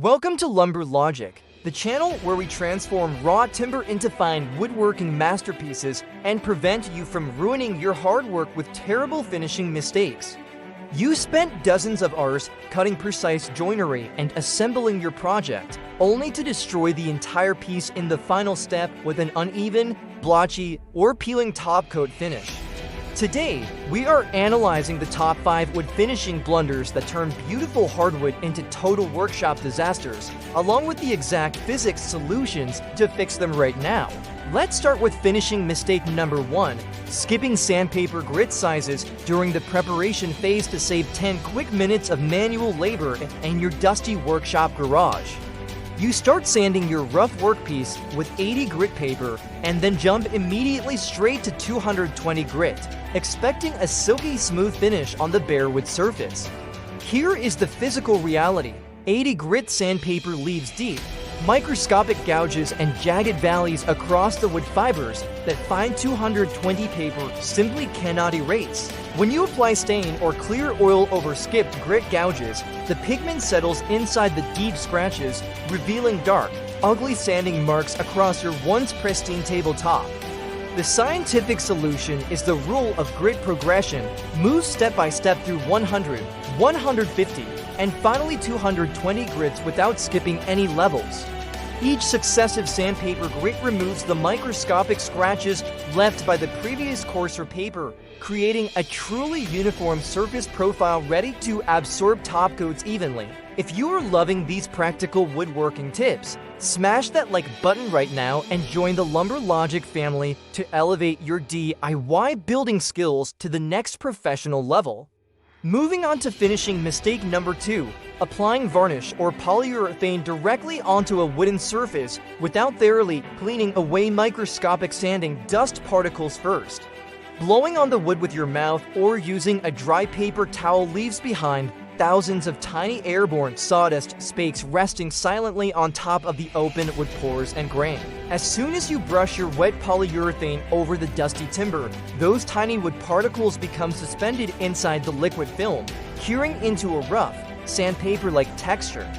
Welcome to Lumber Logic, the channel where we transform raw timber into fine woodworking masterpieces and prevent you from ruining your hard work with terrible finishing mistakes. You spent dozens of hours cutting precise joinery and assembling your project, only to destroy the entire piece in the final step with an uneven, blotchy, or peeling top coat finish. Today, we are analyzing the top 5 wood finishing blunders that turn beautiful hardwood into total workshop disasters, along with the exact physics solutions to fix them right now. Let's start with finishing mistake number 1, skipping sandpaper grit sizes during the preparation phase to save 10 quick minutes of manual labor in your dusty workshop garage. You start sanding your rough workpiece with 80 grit paper and then jump immediately straight to 220 grit, expecting a silky smooth finish on the bare wood surface. Here is the physical reality. 80 grit sandpaper leaves deep, microscopic gouges and jagged valleys across the wood fibers that fine 220 paper simply cannot erase. When you apply stain or clear oil over skipped grit gouges, the pigment settles inside the deep scratches, revealing dark, ugly sanding marks across your once pristine tabletop. The scientific solution is the rule of grit progression. Move step by step through 100, 150, and finally 220 grits without skipping any levels. Each successive sandpaper grit removes the microscopic scratches left by the previous coarser paper, creating a truly uniform surface profile ready to absorb top coats evenly. If you are loving these practical woodworking tips, smash that like button right now and join the Lumber Logic family to elevate your DIY building skills to the next professional level. Moving on to finishing mistake number 2, applying varnish or polyurethane directly onto a wooden surface without thoroughly cleaning away microscopic sanding dust particles first. Blowing on the wood with your mouth or using a dry paper towel leaves behind thousands of tiny airborne sawdust spakes resting silently on top of the open wood pores and grain. As soon as you brush your wet polyurethane over the dusty timber, those tiny wood particles become suspended inside the liquid film, curing into a rough, sandpaper-like texture.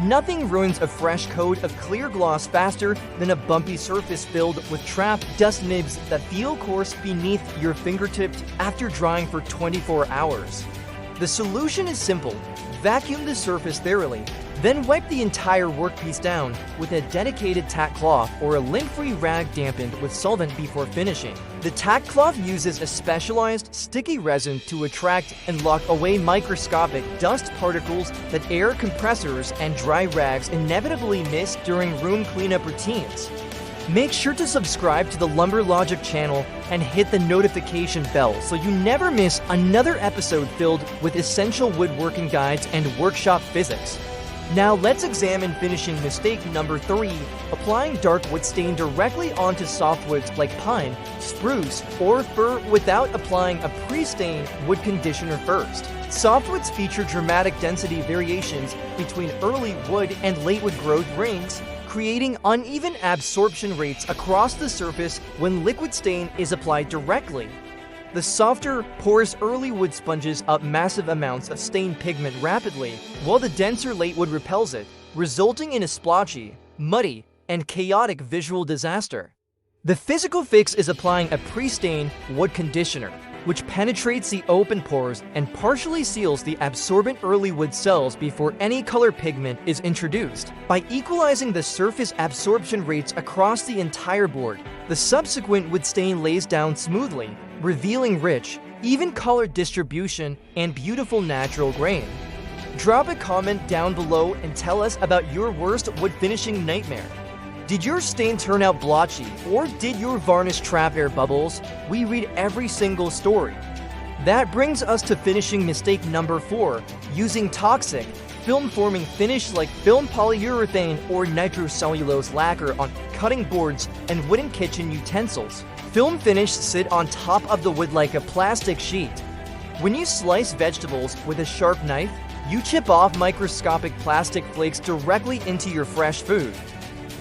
Nothing ruins a fresh coat of clear gloss faster than a bumpy surface filled with trapped dust nibs that feel coarse beneath your fingertips after drying for 24 hours. The solution is simple. Vacuum the surface thoroughly, then wipe the entire workpiece down with a dedicated tack cloth or a lint-free rag dampened with solvent before finishing. The tack cloth uses a specialized sticky resin to attract and lock away microscopic dust particles that air compressors and dry rags inevitably miss during room cleanup routines. Make sure to subscribe to the Lumber Logic channel and hit the notification bell so you never miss another episode filled with essential woodworking guides and workshop physics. Now let's examine finishing mistake number 3, applying dark wood stain directly onto softwoods like pine, spruce, or fir without applying a pre-stain wood conditioner first. Softwoods feature dramatic density variations between early wood and late wood growth rings, creating uneven absorption rates across the surface when liquid stain is applied directly. The softer, porous early wood sponges up massive amounts of stained pigment rapidly, while the denser late wood repels it, resulting in a splotchy, muddy, and chaotic visual disaster. The physical fix is applying a pre-stain wood conditioner, which penetrates the open pores and partially seals the absorbent early wood cells before any color pigment is introduced. By equalizing the surface absorption rates across the entire board, the subsequent wood stain lays down smoothly, revealing rich, even color distribution and beautiful natural grain. Drop a comment down below and tell us about your worst wood finishing nightmare. Did your stain turn out blotchy, or did your varnish trap air bubbles? We read every single story. That brings us to finishing mistake number 4, using toxic, film-forming finish like film polyurethane or nitrocellulose lacquer on cutting boards and wooden kitchen utensils. Film finish sit on top of the wood like a plastic sheet. When you slice vegetables with a sharp knife, you chip off microscopic plastic flakes directly into your fresh food.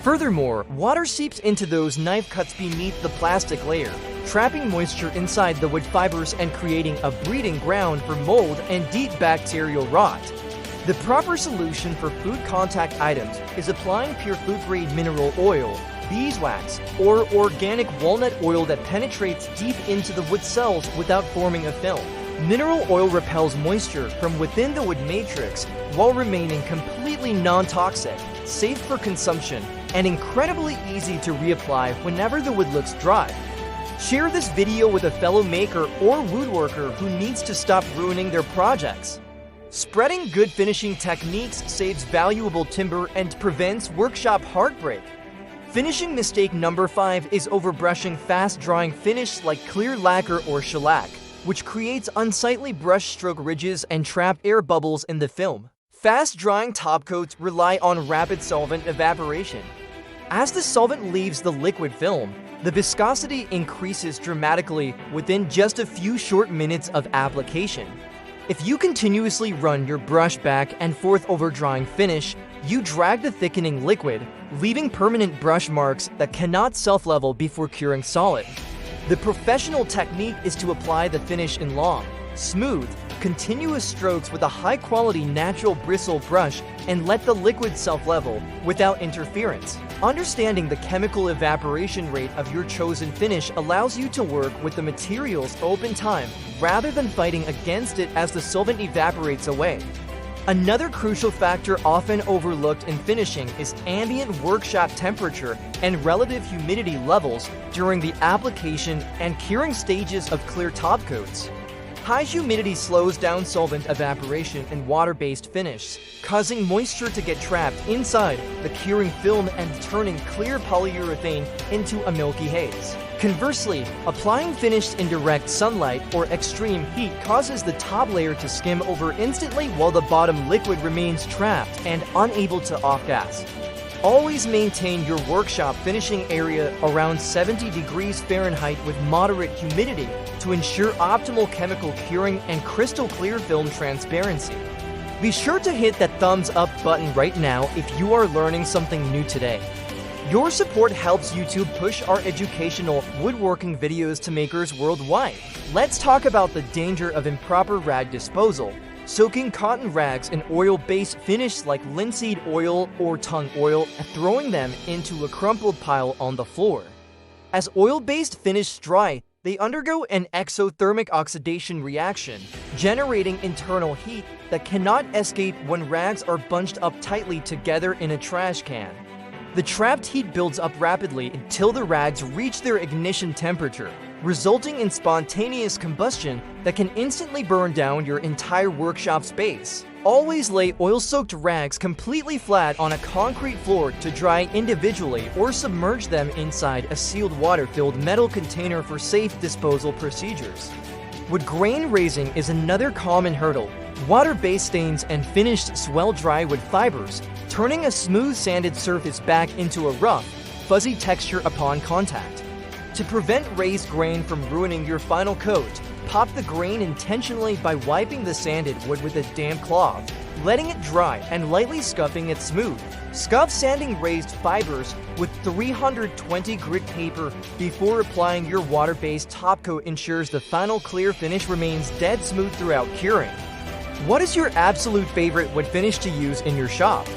Furthermore, water seeps into those knife cuts beneath the plastic layer, trapping moisture inside the wood fibers and creating a breeding ground for mold and deep bacterial rot. The proper solution for food contact items is applying pure food-grade mineral oil, beeswax, or organic walnut oil that penetrates deep into the wood cells without forming a film. Mineral oil repels moisture from within the wood matrix while remaining completely non-toxic, safe for consumption, and incredibly easy to reapply whenever the wood looks dry. Share this video with a fellow maker or woodworker who needs to stop ruining their projects. Spreading good finishing techniques saves valuable timber and prevents workshop heartbreak. Finishing mistake number 5 is overbrushing fast-drying finish like clear lacquer or shellac, which creates unsightly brush stroke ridges and trapped air bubbles in the film. Fast-drying top coats rely on rapid solvent evaporation. As the solvent leaves the liquid film, the viscosity increases dramatically within just a few short minutes of application. If you continuously run your brush back and forth over drying finish, you drag the thickening liquid, leaving permanent brush marks that cannot self-level before curing solid. The professional technique is to apply the finish in long, smooth, continuous strokes with a high-quality natural bristle brush and let the liquid self-level without interference. Understanding the chemical evaporation rate of your chosen finish allows you to work with the material's open time rather than fighting against it as the solvent evaporates away. Another crucial factor often overlooked in finishing is ambient workshop temperature and relative humidity levels during the application and curing stages of clear top coats. High humidity slows down solvent evaporation in water-based finishes, causing moisture to get trapped inside the curing film and turning clear polyurethane into a milky haze. Conversely, applying finish in direct sunlight or extreme heat causes the top layer to skim over instantly while the bottom liquid remains trapped and unable to off-gas. Always maintain your workshop finishing area around 70 degrees Fahrenheit with moderate humidity to ensure optimal chemical curing and crystal clear film transparency. Be sure to hit that thumbs up button right now if you are learning something new today. Your support helps YouTube push our educational woodworking videos to makers worldwide. Let's talk about the danger of improper rag disposal. Soaking cotton rags in oil-based finishes like linseed oil or tung oil and throwing them into a crumpled pile on the floor. As oil-based finishes dry, they undergo an exothermic oxidation reaction, generating internal heat that cannot escape when rags are bunched up tightly together in a trash can. The trapped heat builds up rapidly until the rags reach their ignition temperature, resulting in spontaneous combustion that can instantly burn down your entire workshop space. Always lay oil-soaked rags completely flat on a concrete floor to dry individually or submerge them inside a sealed water-filled metal container for safe disposal procedures. Wood grain raising is another common hurdle. Water-based stains and finished swell dry wood fibers, turning a smooth sanded surface back into a rough, fuzzy texture upon contact. To prevent raised grain from ruining your final coat, pop the grain intentionally by wiping the sanded wood with a damp cloth, letting it dry and lightly scuffing it smooth. Scuff sanding raised fibers with 320 grit paper before applying your water-based top coat ensures the final clear finish remains dead smooth throughout curing. What is your absolute favorite wood finish to use in your shop?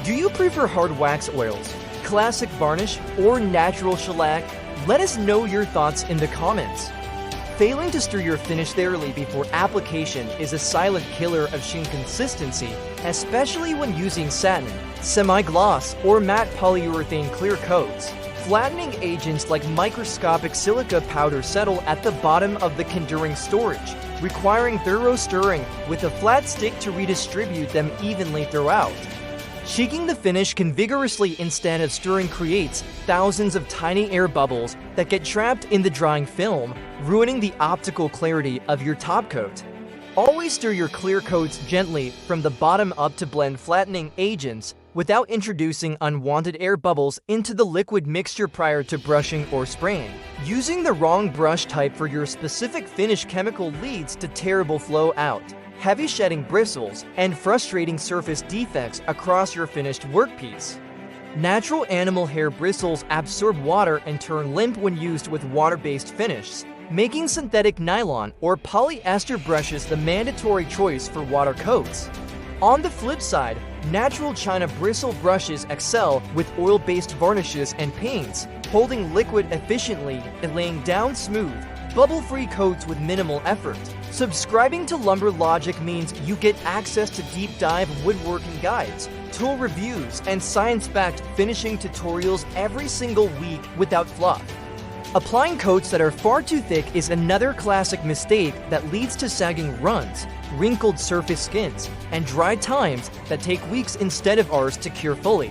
Do you prefer hard wax oils, classic varnish, or natural shellac? Let us know your thoughts in the comments. Failing to stir your finish thoroughly before application is a silent killer of sheen consistency, especially when using satin, semi-gloss, or matte polyurethane clear coats. Flattening agents like microscopic silica powder settle at the bottom of the conduring storage, requiring thorough stirring with a flat stick to redistribute them evenly throughout. Shaking the finish vigorously instead of stirring creates thousands of tiny air bubbles that get trapped in the drying film, ruining the optical clarity of your top coat. Always stir your clear coats gently from the bottom up to blend flattening agents without introducing unwanted air bubbles into the liquid mixture prior to brushing or spraying. Using the wrong brush type for your specific finish chemical leads to terrible flow out, heavy shedding bristles, and frustrating surface defects across your finished workpiece. Natural animal hair bristles absorb water and turn limp when used with water-based finishes, making synthetic nylon or polyester brushes the mandatory choice for water coats. On the flip side, natural China bristle brushes excel with oil-based varnishes and paints, holding liquid efficiently and laying down smooth, bubble-free coats with minimal effort. Subscribing to Lumber Logic means you get access to deep dive woodworking guides, tool reviews, and science-backed finishing tutorials every single week without fluff. Applying coats that are far too thick is another classic mistake that leads to sagging runs, wrinkled surface skins, and dry times that take weeks instead of hours to cure fully.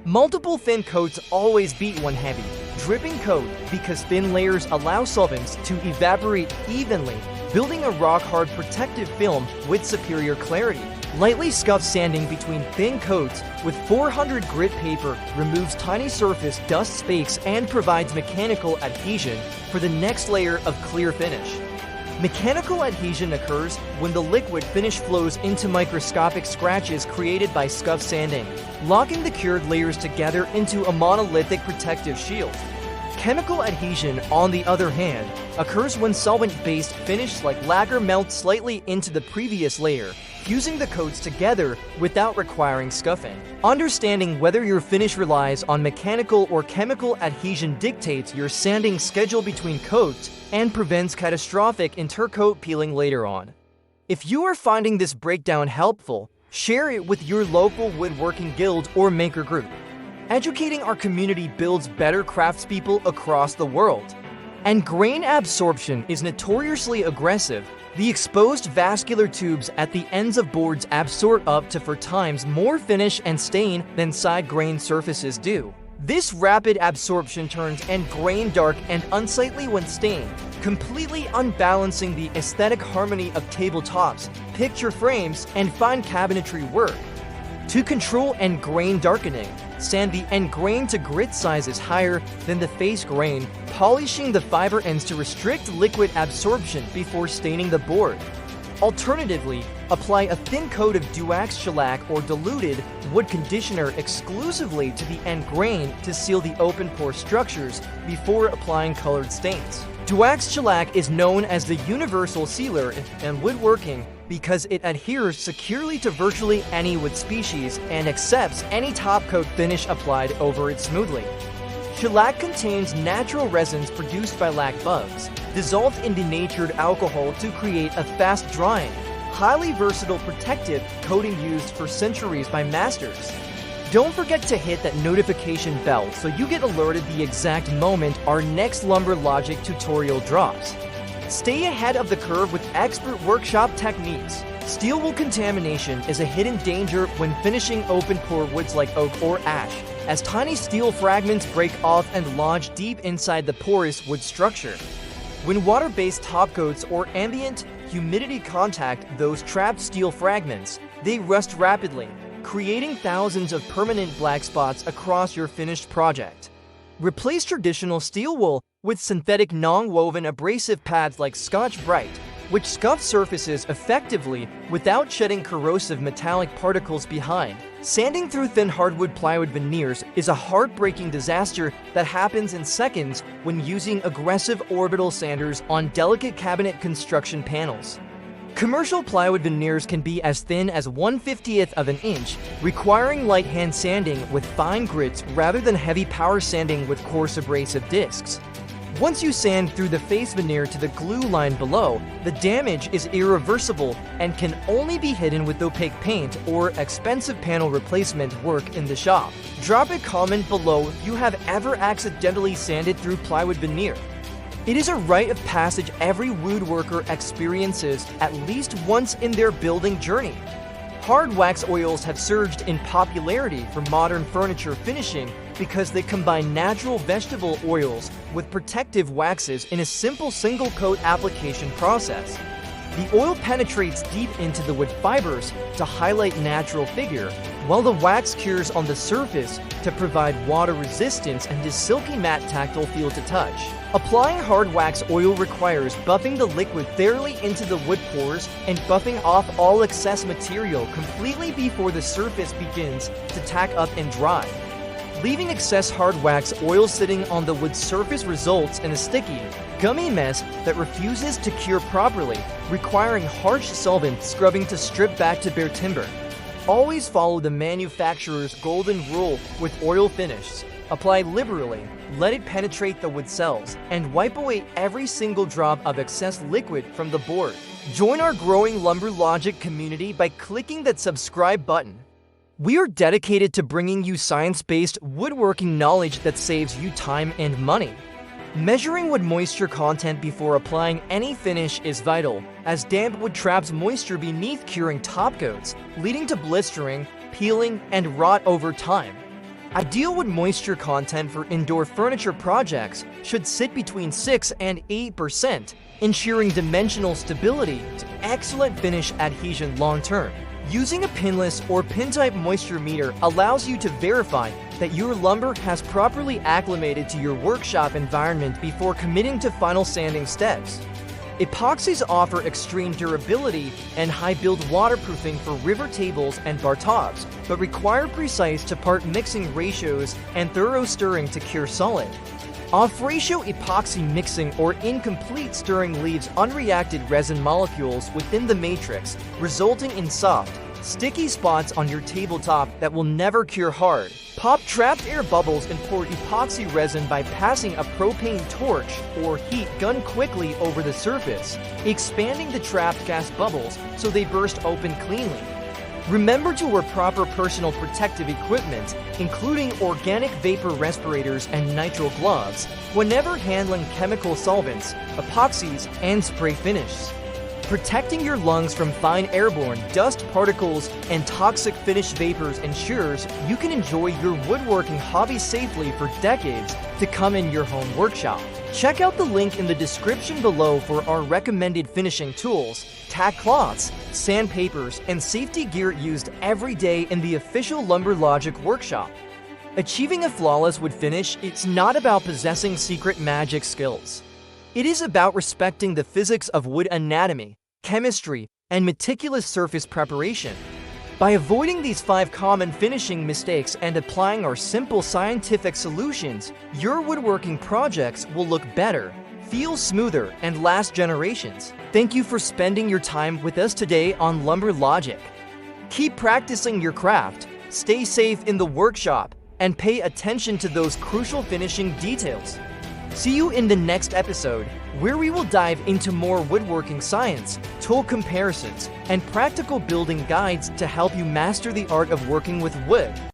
Multiple thin coats always beat one heavy, dripping coat because thin layers allow solvents to evaporate evenly, building a rock-hard protective film with superior clarity. Lightly scuffed sanding between thin coats with 400 grit paper removes tiny surface dust spakes and provides mechanical adhesion for the next layer of clear finish. Mechanical adhesion occurs when the liquid finish flows into microscopic scratches created by scuff sanding, locking the cured layers together into a monolithic protective shield. Chemical adhesion, on the other hand, occurs when solvent-based finish like lacquer melts slightly into the previous layer, fusing the coats together without requiring scuffing. Understanding whether your finish relies on mechanical or chemical adhesion dictates your sanding schedule between coats and prevents catastrophic intercoat peeling later on. If you are finding this breakdown helpful, share it with your local woodworking guild or maker group. Educating our community builds better craftspeople across the world. And grain absorption is notoriously aggressive. The exposed vascular tubes at the ends of boards absorb up to 4 times more finish and stain than side grain surfaces do. This rapid absorption turns end grain dark and unsightly when stained, completely unbalancing the aesthetic harmony of tabletops, picture frames, and fine cabinetry work. To control end grain darkening, sand the end grain to grit sizes higher than the face grain, polishing the fiber ends to restrict liquid absorption before staining the board. Alternatively, apply a thin coat of Duax shellac or diluted wood conditioner exclusively to the end grain to seal the open pore structures before applying colored stains. Duax shellac is known as the universal sealer in woodworking because it adheres securely to virtually any wood species and accepts any top coat finish applied over it smoothly. Shellac contains natural resins produced by lac bugs, dissolved in denatured alcohol to create a fast-drying, highly versatile protective coating used for centuries by masters. Don't forget to hit that notification bell so you get alerted the exact moment our next Lumber Logic tutorial drops. Stay ahead of the curve with expert workshop techniques. Steel wool contamination is a hidden danger when finishing open-pore woods like oak or ash, as tiny steel fragments break off and lodge deep inside the porous wood structure. When water-based topcoats or ambient humidity contact those trapped steel fragments, they rust rapidly, creating thousands of permanent black spots across your finished project. Replace traditional steel wool with synthetic non-woven abrasive pads like Scotch-Brite, which scuff surfaces effectively without shedding corrosive metallic particles behind. Sanding through thin hardwood plywood veneers is a heartbreaking disaster that happens in seconds when using aggressive orbital sanders on delicate cabinet construction panels. Commercial plywood veneers can be as thin as 1/50th of an inch, requiring light hand sanding with fine grits rather than heavy power sanding with coarse abrasive discs. Once you sand through the face veneer to the glue line below, the damage is irreversible and can only be hidden with opaque paint or expensive panel replacement work in the shop. Drop a comment below if you have ever accidentally sanded through plywood veneer. It is a rite of passage every woodworker experiences at least once in their building journey. Hard wax oils have surged in popularity for modern furniture finishing because they combine natural vegetable oils with protective waxes in a simple single-coat application process. The oil penetrates deep into the wood fibers to highlight natural figure, while the wax cures on the surface to provide water resistance and a silky matte tactile feel to touch. Applying hard wax oil requires buffing the liquid thoroughly into the wood pores and buffing off all excess material completely before the surface begins to tack up and dry. Leaving excess hard wax oil sitting on the wood surface results in a sticky, gummy mess that refuses to cure properly, requiring harsh solvent scrubbing to strip back to bare timber. Always follow the manufacturer's golden rule with oil finishes. Apply liberally, let it penetrate the wood cells, and wipe away every single drop of excess liquid from the board. Join our growing Lumber Logic community by clicking that subscribe button. We are dedicated to bringing you science-based woodworking knowledge that saves you time and money. Measuring wood moisture content before applying any finish is vital, as damp wood traps moisture beneath curing top coats, leading to blistering, peeling, and rot over time. Ideal wood moisture content for indoor furniture projects should sit between 6 and 8%, ensuring dimensional stability to excellent finish adhesion long-term. Using a pinless or pin-type moisture meter allows you to verify that your lumber has properly acclimated to your workshop environment before committing to final sanding steps. Epoxies offer extreme durability and high build waterproofing for river tables and bar tops, but require precise to-part mixing ratios and thorough stirring to cure solid. Off-ratio epoxy mixing or incomplete stirring leaves unreacted resin molecules within the matrix, resulting in soft, sticky spots on your tabletop that will never cure hard. Pop trapped air bubbles and pour epoxy resin by passing a propane torch or heat gun quickly over the surface, expanding the trapped gas bubbles so they burst open cleanly. Remember to wear proper personal protective equipment, including organic vapor respirators and nitrile gloves, whenever handling chemical solvents, epoxies, and spray finishes. Protecting your lungs from fine airborne dust particles and toxic finished vapors ensures you can enjoy your woodworking hobby safely for decades to come in your home workshop. Check out the link in the description below for our recommended finishing tools, tack cloths, sandpapers, and safety gear used every day in the official Lumber Logic workshop. Achieving a flawless wood finish is not about possessing secret magic skills. It is about respecting the physics of wood anatomy, chemistry, and meticulous surface preparation. By avoiding these 5 common finishing mistakes and applying our simple scientific solutions, your woodworking projects will look better, feel smoother, and last generations. Thank you for spending your time with us today on Lumber Logic. Keep practicing your craft, stay safe in the workshop, and pay attention to those crucial finishing details. See you in the next episode, where we will dive into more woodworking science, tool comparisons, and practical building guides to help you master the art of working with wood.